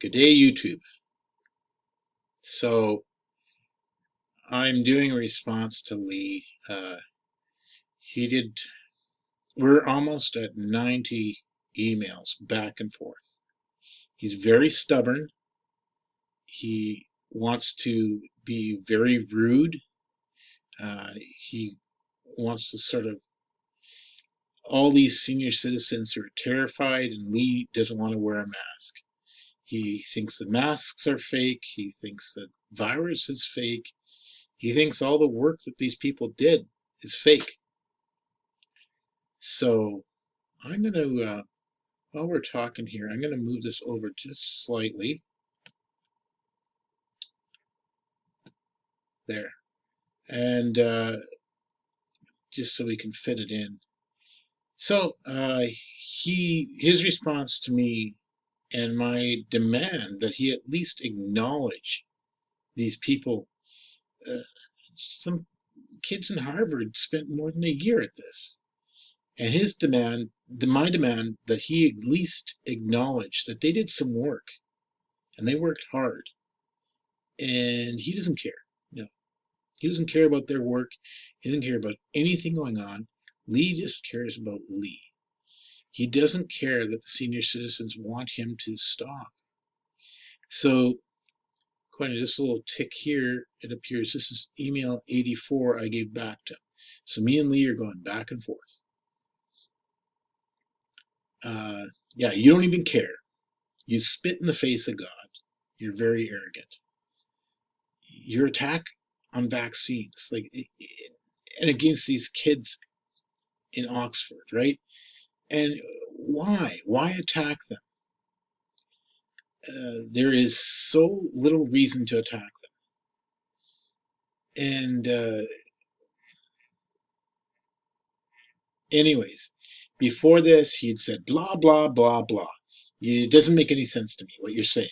Good day, YouTube. So I'm doing a response to Lee. He did, we're almost at 90 emails back and forth. He's very stubborn. He wants to be very rude. He wants to sort of, all these senior citizens are terrified, and Lee doesn't want to wear a mask. He thinks the masks are fake. He thinks that virus is fake. He thinks all the work that these people did is fake. So I'm going to, while we're talking here, I'm going to move this over just slightly. There. And just so we can fit it in. So his response to me and my demand that he at least acknowledge these people, some kids in Harvard spent more than a year at this. And his demand, my demand, that he at least acknowledge that they did some work and they worked hard. And he doesn't care. No, he doesn't care about their work. He doesn't care about anything going on. Lee just cares about Lee. He doesn't care that the senior citizens want him to stop. So, according to this little tick here, it appears this is email 84 I gave back to him. So me and Lee are going back and forth. Yeah, you don't even care. You spit in the face of God. You're very arrogant. Your attack on vaccines, and against these kids in Oxford, right? And why? Why attack them? There is so little reason to attack them. And anyways, before this, he'd said blah, blah, blah, blah. It doesn't make any sense to me what you're saying.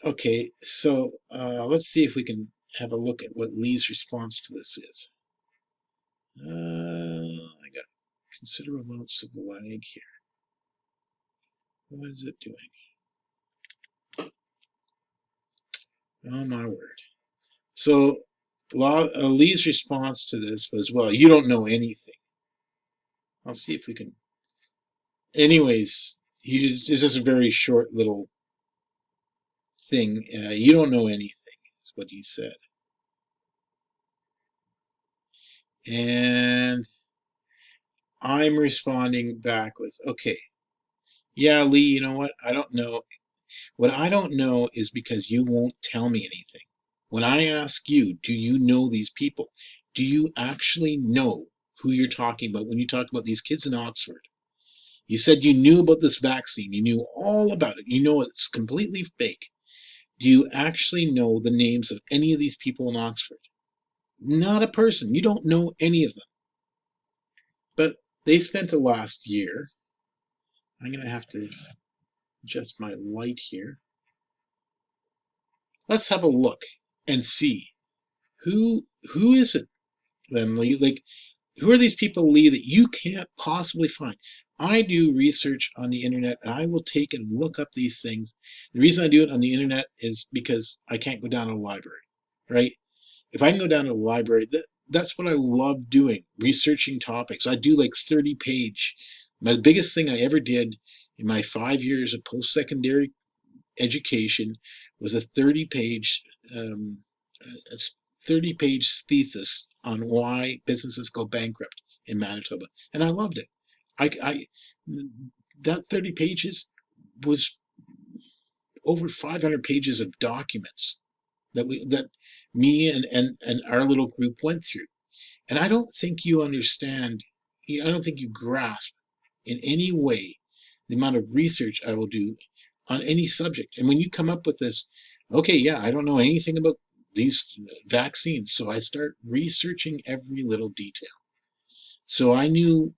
Okay, so let's see if we can have a look at what Lee's response to this is. I got considerable amounts of lag here. What is it doing? Oh my word. So Lee's response to this was, well, you don't know anything. I'll see if we can. Anyways, this is a very short little thing. You don't know anything, is what he said. And I'm responding back with, okay, yeah, Lee, you know what? I don't know. What I don't know is because you won't tell me anything. When I ask you, do you know these people? Do you actually know who you're talking about when you talk about these kids in Oxford? You said you knew about this vaccine. You knew all about it. You know it's completely fake. Do you actually know the names of any of these people in Oxford? Not a person. You don't know any of them. But they spent the last year. I'm going to have to adjust my light here. Let's have a look and see who is it then, Lee? Like, who are these people, Lee, that you can't possibly find? I do research on the internet, and I will take and look up these things. The reason I do it on the internet is because I can't go down to a library, right? If I can go down to the library, that's what I love doing, researching topics. I do like 30-page. My biggest thing I ever did in my 5 years of post-secondary education was a 30-page um, 30-page thesis on why businesses go bankrupt in Manitoba, and I loved it. I that 30 pages was over 500 pages of documents that me and our little group went through. And I don't think you understand, I don't think you grasp in any way the amount of research I will do on any subject. And when you come up with this, okay, yeah, I don't know anything about these vaccines, so I start researching every little detail. So I knew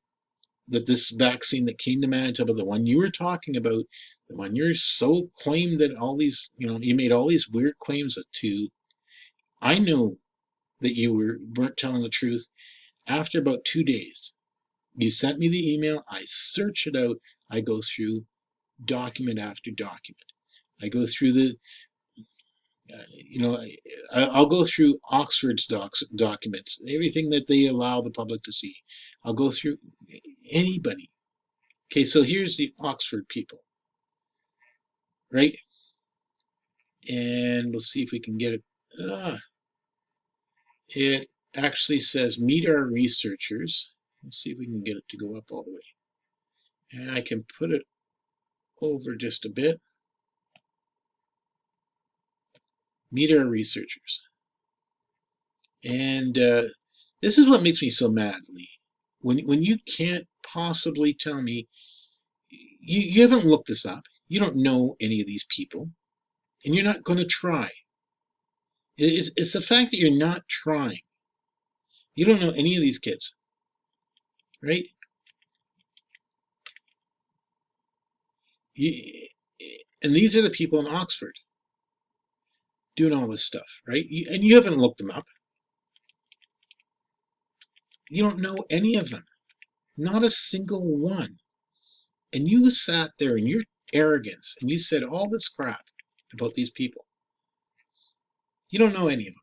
that this vaccine that came to Manitoba, the one you were talking about, the one you're so claimed that all these, you made all these weird claims to, I knew that you weren't telling the truth after about 2 days. You sent me the email, I search it out, I go through document after document. I go through I'll go through Oxford's documents, everything that they allow the public to see. I'll go through anybody. Okay, so here's the Oxford people, right? And we'll see if we can get it. It actually says, meet our researchers. Let's see if we can get it to go up all the way. And I can put it over just a bit. Meet our researchers. And this is what makes me so mad, Lee. When you can't possibly tell me, you haven't looked this up, you don't know any of these people, and you're not going to try. It's the fact that you're not trying. You don't know any of these kids, right? And these are the people in Oxford doing all this stuff, right? And you haven't looked them up. You don't know any of them, not a single one. And you sat there in your arrogance and you said all this crap about these people. You don't know any of them.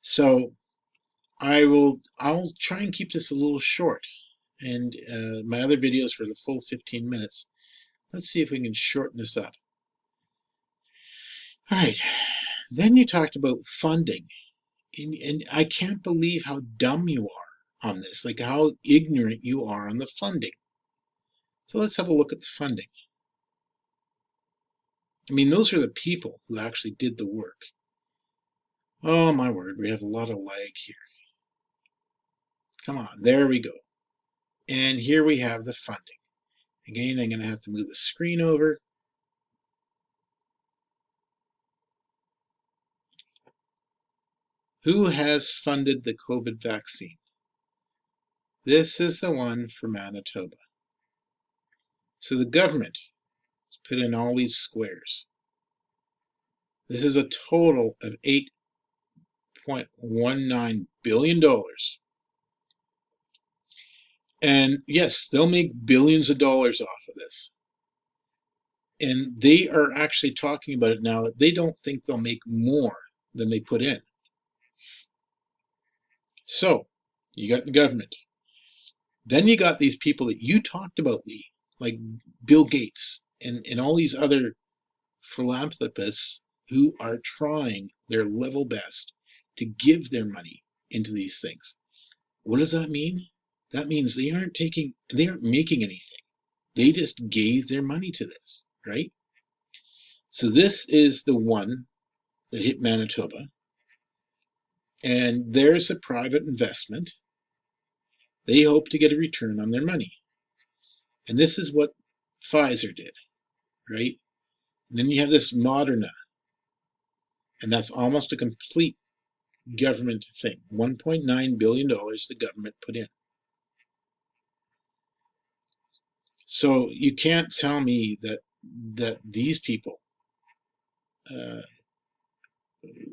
So I'll try and keep this a little short. And my other videos were the full 15 minutes. Let's see if we can shorten this up. All right. Then you talked about funding. And I can't believe how dumb you are on this, like how ignorant you are on the funding. So let's have a look at the funding. I mean, those are the people who actually did the work. Oh my word, we have a lot of lag here. Come on, there we go. And here we have the funding. Again, I'm going to have to move the screen over. Who has funded the COVID vaccine? This is the one for Manitoba. So the government has put in all these squares. This is a total of $8.19 billion. And yes, they'll make billions of dollars off of this. And they are actually talking about it now that they don't think they'll make more than they put in. So you got the government. Then you got these people that you talked about, Lee, like Bill Gates and all these other philanthropists who are trying their level best to give their money into these things. What does that mean? That means they aren't making anything. They just gave their money to this, right? So this is the one that hit Manitoba. And there's a private investment. They hope to get a return on their money. And this is what Pfizer did, right? And then you have this Moderna. And that's almost a complete government thing. $1.9 billion the government put in. So you can't tell me that these people,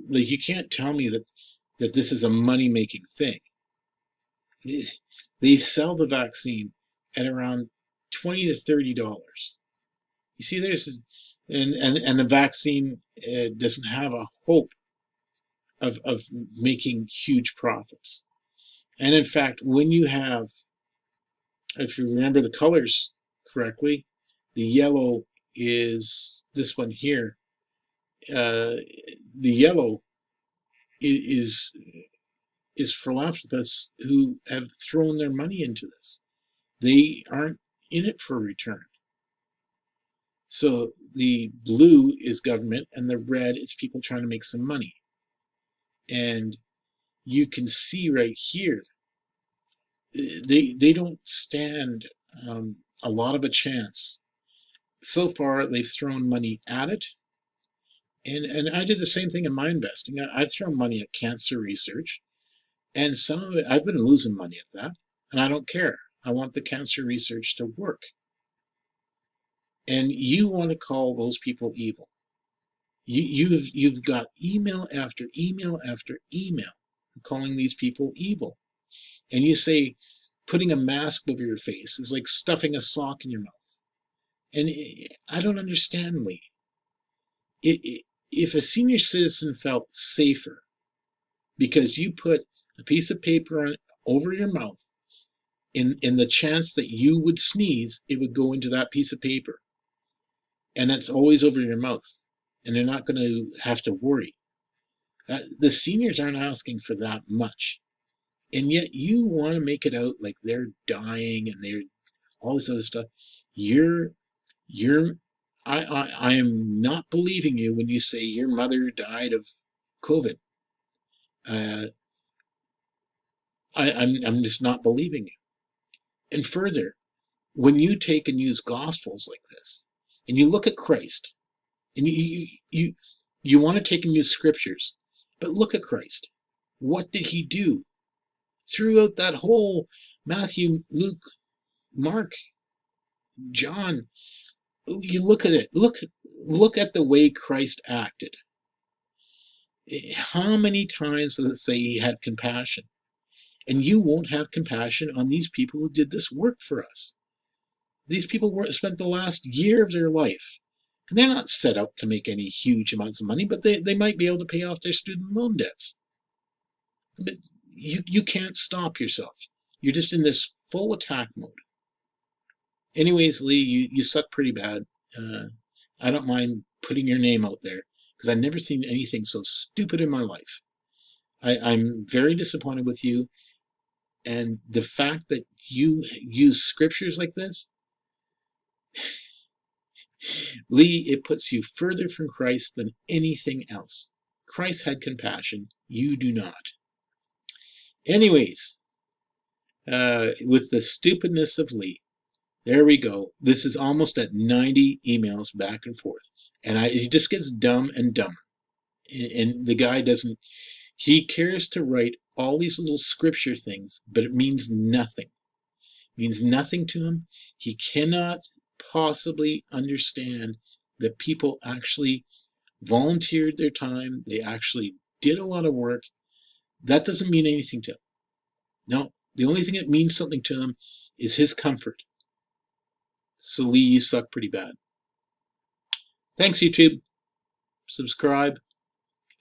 like you can't tell me that this is a money-making thing. They sell the vaccine at around $20 to $30. You see, and the vaccine doesn't have a hope of making huge profits. And in fact, when you have, if you remember the colors correctly, the yellow is this one here. The yellow is philanthropists who have thrown their money into this. They aren't in it for a return. So the blue is government and the red is people trying to make some money. And you can see right here, they don't stand a lot of a chance. So far, they've thrown money at it. And I did the same thing in my investing. I've thrown money at cancer research. And some of it, I've been losing money at that. And I don't care. I want the cancer research to work. And you want to call those people evil. You've got email after email after email calling these people evil. And you say putting a mask over your face is like stuffing a sock in your mouth. And I don't understand, Lee. If a senior citizen felt safer because you put a piece of paper on, over your mouth, in the chance that you would sneeze, it would go into that piece of paper. And that's always over your mouth. And they're not going to have to worry. The seniors aren't asking for that much. And yet you want to make it out like they're dying and they're all this other stuff. You're you're I am not believing you when you say your mother died of COVID. Uh, I'm just not believing you. And further, when you take and use gospels like this, and you look at Christ, and you want to take and use scriptures, but look at Christ. What did he do throughout that whole Matthew, Luke, Mark, John? You look at it. Look at the way Christ acted. How many times does it say he had compassion? And you won't have compassion on these people who did this work for us. These people spent the last year of their life, and they're not set up to make any huge amounts of money, but they might be able to pay off their student loan debts. But you can't stop yourself. You're just in this full attack mode. Anyways, Lee, you suck pretty bad. I don't mind putting your name out there because I've never seen anything so stupid in my life. I'm very disappointed with you, and the fact that you use scriptures like this, Lee, it puts you further from Christ than anything else. Christ had compassion. You do not. Anyways, with the stupidness of Lee, there we go. This is almost at 90 emails back and forth. And it just gets dumb and dumber. And the guy doesn't, he cares to write all these little scripture things, but it means nothing. It means nothing to him. He cannot possibly understand that people actually volunteered their time. They actually did a lot of work. That doesn't mean anything to him. No, the only thing that means something to him is his comfort. So Lee, you suck pretty bad. Thanks, YouTube. Subscribe.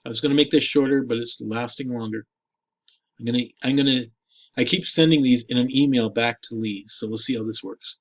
I was going to make this shorter, but it's lasting longer. I keep sending these in an email back to Lee, so we'll see how this works.